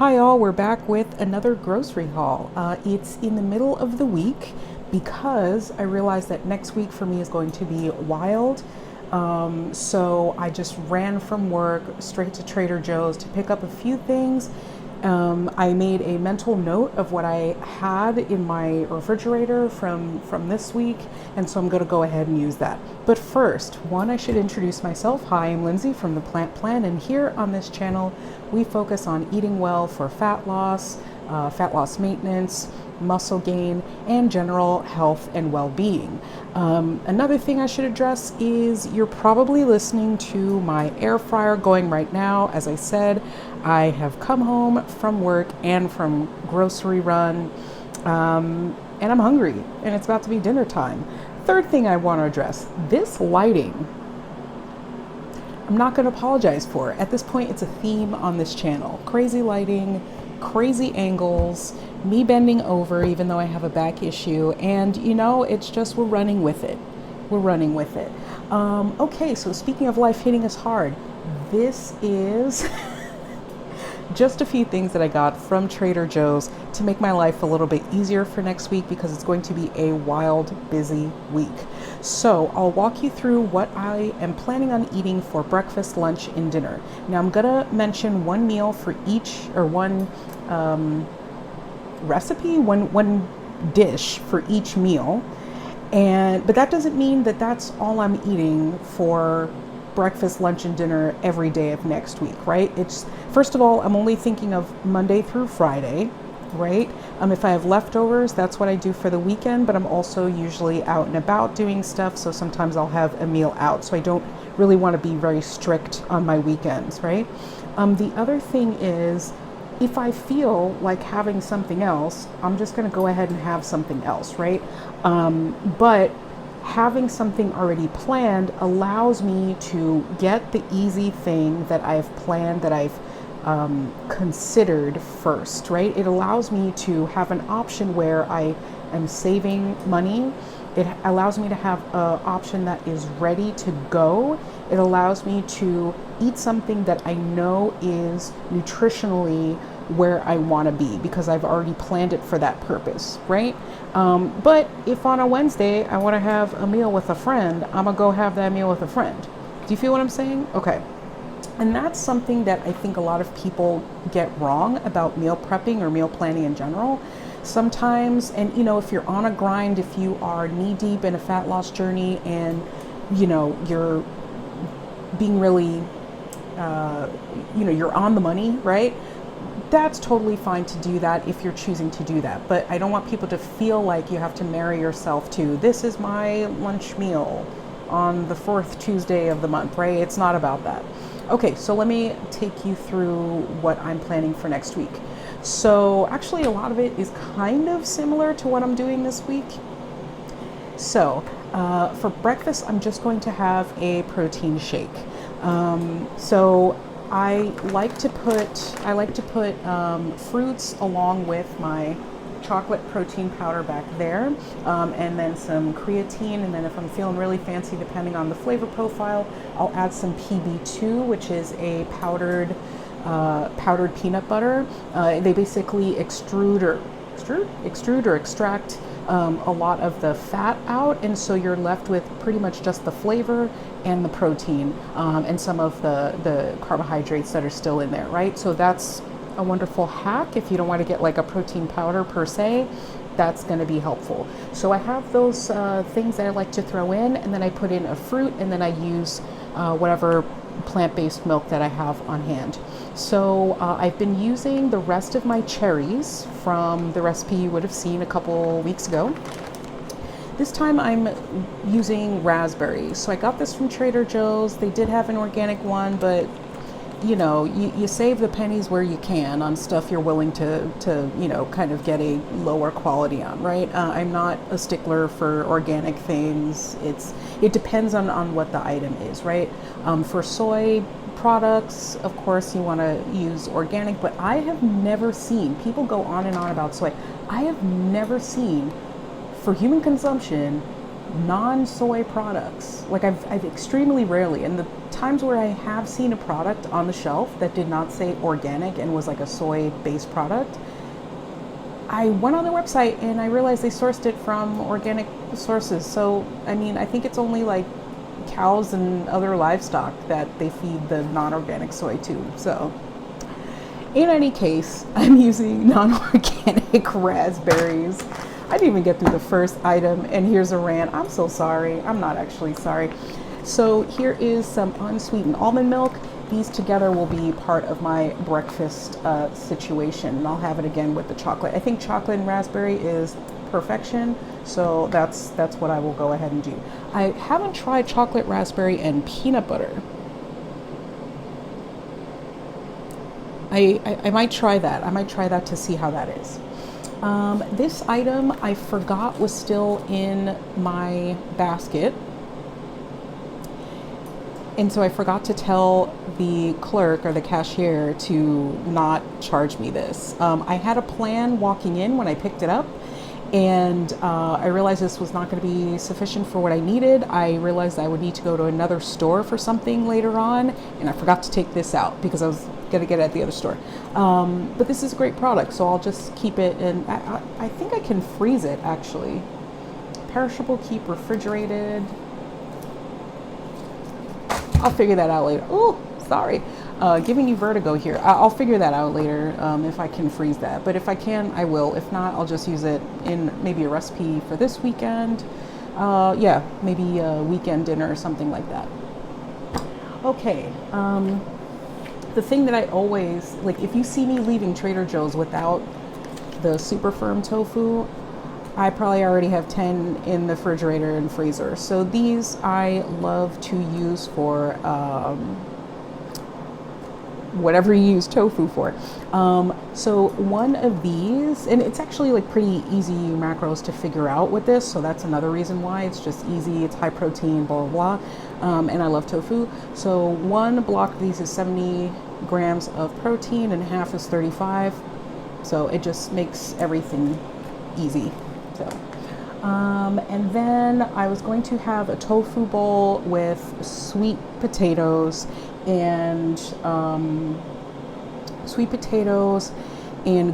Hi all, we're back with another grocery haul. It's in the middle of the week because I realized that next week for me is going to be wild. So I just ran from work straight to Trader Joe's to pick up a few things. I made a mental note of what I had in my refrigerator from this week, and so I'm going to go ahead and use that. But first, I should introduce myself. Hi, I'm Lindsay from The Plant Plan, and here on this channel, we focus on eating well for fat loss maintenance, muscle gain, and general health and well-being. Another thing I should address is you're probably listening to my air fryer going right now. As I said, I have come home from work and from grocery run, and I'm hungry, and it's about to be dinner time. Third thing I want to address, this lighting, I'm not going to apologize for. At this point, it's a theme on this channel. Crazy lighting, crazy angles, me bending over even though I have a back issue, and it's just we're running with it. Okay, so speaking of life hitting us hard, this is just a few things that I got from Trader Joe's to make my life a little bit easier for next week because it's going to be a wild, busy week. So I'll walk you through what I am planning on eating for breakfast, lunch, and dinner. Now I'm gonna mention one meal for each, or one recipe, one dish for each meal, but that doesn't mean that that's all I'm eating for breakfast, lunch, and dinner every day of next week, right? It's, first of all, I'm only thinking of Monday through Friday, right? If I have leftovers, that's what I do for the weekend, but I'm also usually out and about doing stuff, so sometimes I'll have a meal out, so I don't really want to be very strict on my weekends, right? The other thing is, if I feel like having something else, I'm just going to go ahead and have something else, right? But having something already planned allows me to get the easy thing that I've planned, that I've considered first, right? It allows me to have an option where I am saving money. It allows me to have an option that is ready to go. It allows me to eat something that I know is nutritionally where I want to be because I've already planned it for that purpose, right? But if on a Wednesday I want to have a meal with a friend, I'm gonna go have that meal with a friend. Do you feel what I'm saying? Okay. And that's something that I think a lot of people get wrong about meal prepping or meal planning in general. Sometimes, and if you're on a grind, if you are knee deep in a fat loss journey and you're being really you're on the money, right? That's totally fine to do that if you're choosing to do that. But I don't want people to feel like you have to marry yourself to, this is my lunch meal on the fourth Tuesday of the month, right? It's not about that. Okay, so let me take you through what I'm planning for next week. So actually a lot of it is kind of similar to what I'm doing this week. So for breakfast, I'm just going to have a protein shake. So I like to put fruits along with my chocolate protein powder back there, and then some creatine, and then if I'm feeling really fancy, depending on the flavor profile, I'll add some PB2, which is a powdered peanut butter. They basically extrude or extract a lot of the fat out, and so you're left with pretty much just the flavor and the protein, and some of the carbohydrates that are still in there, right? So that's a wonderful hack. If you don't want to get like a protein powder per se, that's going to be helpful. So I have those things that I like to throw in, and then I put in a fruit, and then I use whatever plant-based milk that I have on hand. So I've been using the rest of my cherries from the recipe you would have seen a couple weeks ago. This time I'm using raspberries. So I got this from Trader Joe's. They did have an organic one, but you save the pennies where you can on stuff you're willing to kind of get a lower quality on, right? I'm not a stickler for organic things. It depends on what the item is, right? For soy products, of course, you want to use organic, but I have never seen, people go on and on about soy, I have never seen for human consumption non-soy products. Like I've extremely rarely, and the times where I have seen a product on the shelf that did not say organic and was like a soy-based product, I went on their website and I realized they sourced it from organic sources. So, I mean, I think it's only like cows and other livestock that they feed the non-organic soy to. So, in any case, I'm using non-organic raspberries. I didn't even get through the first item, and here's a rant. I'm so sorry. I'm not actually sorry. So here is some unsweetened almond milk. These together will be part of my breakfast situation, and I'll have it again with the chocolate. I think chocolate and raspberry is perfection, so that's what I will go ahead and do. I haven't tried chocolate, raspberry, and peanut butter. I might try that. I might try that to see how that is. This item I forgot was still in my basket. And so I forgot to tell the clerk or the cashier to not charge me this. I had a plan walking in when I picked it up, and I realized this was not going to be sufficient for what I needed. I realized I would need to go to another store for something later on, and I forgot to take this out because I was going to get it at the other store. But this is a great product, so I'll just keep it, and I think I can freeze it actually. Perishable, keep refrigerated. I'll figure that out later. Oh, sorry. Giving you vertigo here. I'll figure that out later if I can freeze that. But if I can, I will. If not, I'll just use it in maybe a recipe for this weekend. Yeah, maybe a weekend dinner or something like that. Okay. The thing that I always, like, if you see me leaving Trader Joe's without the super firm tofu, I probably already have 10 in the refrigerator and freezer. So these I love to use for whatever you use tofu for. So one of these, and it's actually like pretty easy macros to figure out with this. So that's another reason why it's just easy. It's high protein, blah, blah, blah. And I love tofu. So one block of these is 70 grams of protein and half is 35. So it just makes everything easy. So, and then I was going to have a tofu bowl with sweet potatoes and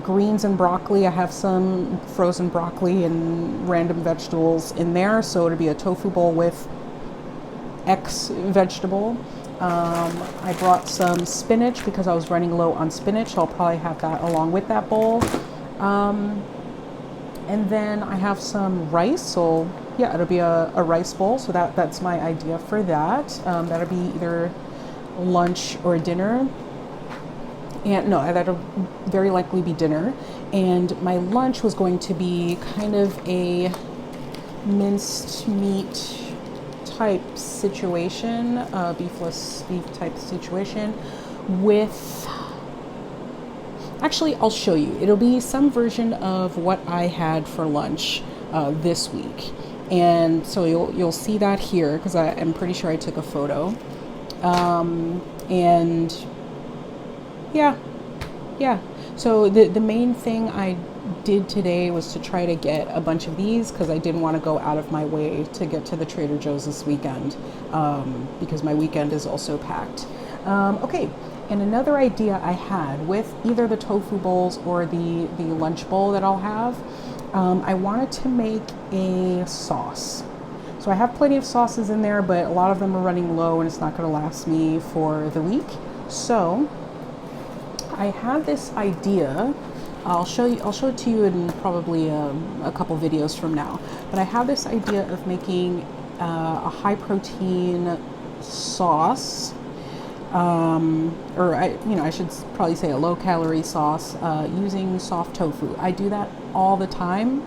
greens and broccoli. I have some frozen broccoli and random vegetables in there, so it'll be a tofu bowl with X vegetable. I brought some spinach because I was running low on spinach, so I'll probably have that along with that bowl. And then I have some rice, so yeah, it'll be a rice bowl. So that's my idea for that. That'll be either lunch or dinner. And no, that'll very likely be dinner. And my lunch was going to be kind of a minced meat type situation, beefless beef type situation with, actually, I'll show you. It'll be some version of what I had for lunch this week. And so you'll see that here because I'm pretty sure I took a photo. And yeah. So the main thing I did today was to try to get a bunch of these because I didn't want to go out of my way to get to the Trader Joe's this weekend because my weekend is also packed. Okay. And another idea I had with either the tofu bowls or the lunch bowl that I'll have, I wanted to make a sauce. So I have plenty of sauces in there, but a lot of them are running low and it's not going to last me for the week. So I had this idea. I'll show it to you in probably a couple videos from now. But I have this idea of making a high protein sauce. I should probably say a low calorie sauce using soft tofu. I do that all the time,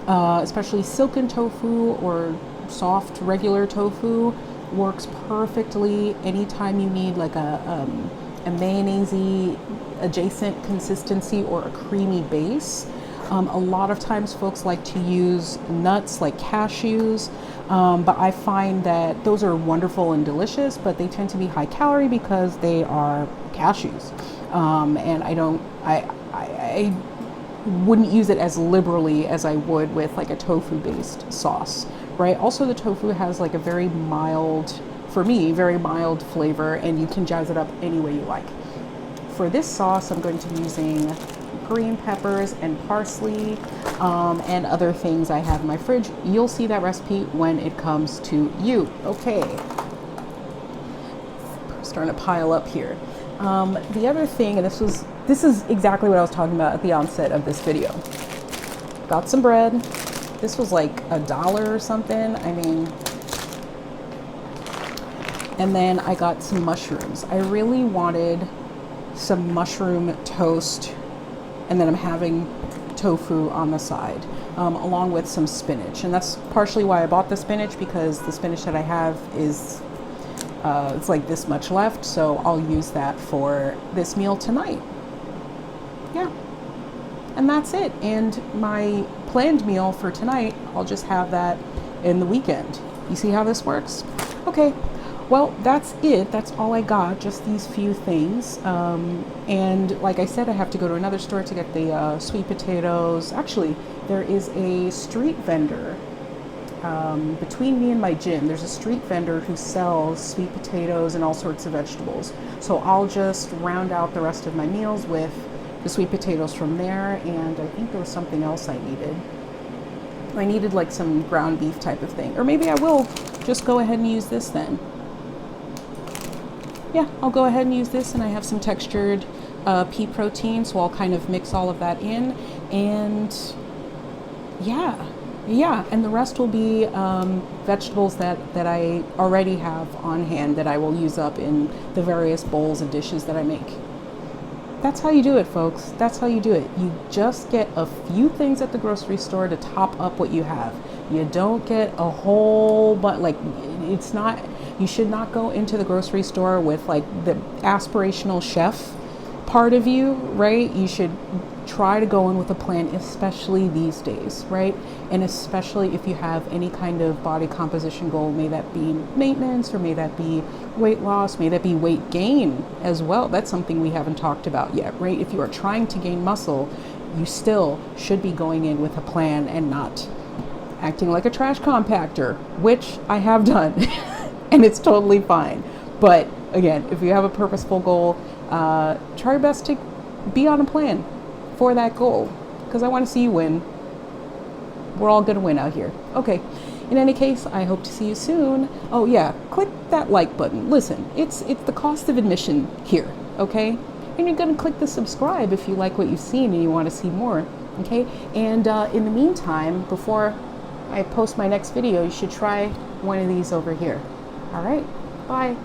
especially silken tofu or soft regular tofu works perfectly anytime you need like a mayonnaise-y adjacent consistency or a creamy base. A lot of times folks like to use nuts like cashews, but I find that those are wonderful and delicious, but they tend to be high calorie because they are cashews. And I wouldn't use it as liberally as I would with like a tofu based sauce, right? Also, the tofu has like a very mild, for me, very mild flavor, and you can jazz it up any way you like. For this sauce, I'm going to be using green peppers and parsley and other things I have in my fridge. You'll see that recipe when it comes to you. Okay, starting to pile up here. The other thing, and this is exactly what I was talking about at the onset of this video. Got some bread. This was like $1 or something. I mean, and then I got some mushrooms. I really wanted some mushroom toast, and then I'm having tofu on the side, along with some spinach. And that's partially why I bought the spinach, because the spinach that I have is it's like this much left, so I'll use that for this meal tonight. Yeah, and that's it. And my planned meal for tonight, I'll just have that in the weekend. You see how this works? Okay, well, that's it. That's all I got, just these few things. And like I said, I have to go to another store to get the sweet potatoes. Actually, there is a street vendor between me and my gym. There's a street vendor who sells sweet potatoes and all sorts of vegetables. So I'll just round out the rest of my meals with the sweet potatoes from there. And I think there was something else I needed. I needed like some ground beef type of thing. Or maybe I will just go ahead and use this then. Yeah, I'll go ahead and use this, and I have some textured pea protein, so I'll kind of mix all of that in. And yeah, and the rest will be vegetables that I already have on hand that I will use up in the various bowls and dishes that I make. That's how you do it, folks. That's how you do it. You just get a few things at the grocery store to top up what you have. You don't get a whole bunch. Like, it's not, you should not go into the grocery store with like the aspirational chef part of you, right? You should try to go in with a plan, especially these days, right? And especially if you have any kind of body composition goal, may that be maintenance, or may that be weight loss, may that be weight gain as well. That's something we haven't talked about yet, right? If you are trying to gain muscle, you still should be going in with a plan and not acting like a trash compactor, which I have done, and it's totally fine. But again, if you have a purposeful goal, try your best to be on a plan for that goal, because I want to see you win. We're all going to win out here. Okay. In any case, I hope to see you soon. Oh yeah, click that like button. Listen, it's the cost of admission here, okay? And you're going to click the subscribe if you like what you've seen and you want to see more, okay? And in the meantime, before I post my next video, you should try one of these over here. All right, bye.